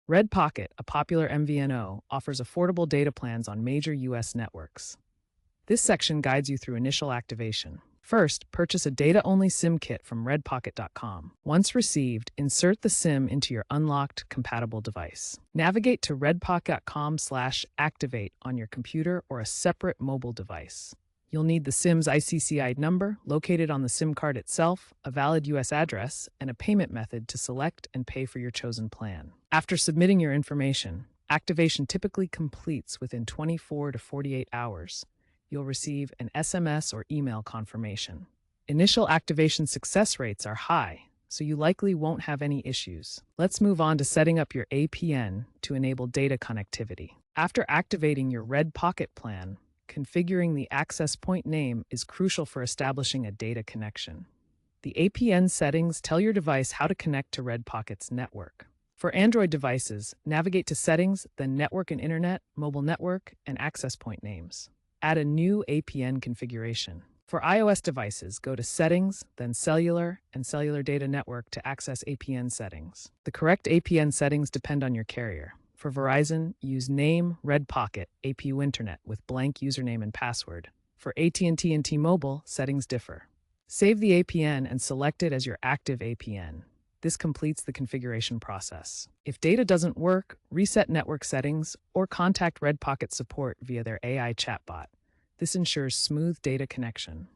Red Pocket, a popular MVNO, offers affordable data plans on major U.S. networks. This section guides you through initial activation. First, purchase a data-only SIM kit from redpocket.com. Once received, insert the SIM into your unlocked, compatible device. Navigate to redpocket.com/activate on your computer or a separate mobile device. You'll need the SIM's ICCI number, located on the SIM card itself, a valid U.S. address, and a payment method to select and pay for your chosen plan. After submitting your information, activation typically completes within 24 to 48 hours. You'll receive an SMS or email confirmation. Initial activation success rates are high, so you likely won't have any issues. Let's move on to setting up your APN to enable data connectivity. After activating your Red Pocket plan, configuring the access point name is crucial for establishing a data connection. The APN settings tell your device how to connect to Red Pocket's network. For Android devices, navigate to Settings, then Network and Internet, Mobile Network, and Access Point names. Add a new APN configuration. For iOS devices, go to Settings, then Cellular and Cellular Data Network to access APN settings. The correct APN settings depend on your carrier. For Verizon, use name Red Pocket APU Internet with blank username and password. For AT&T and T-Mobile, settings differ. Save the APN and select it as your active APN. This completes the configuration process. If data doesn't work, reset network settings or contact Red Pocket support via their AI chatbot. This ensures smooth data connection.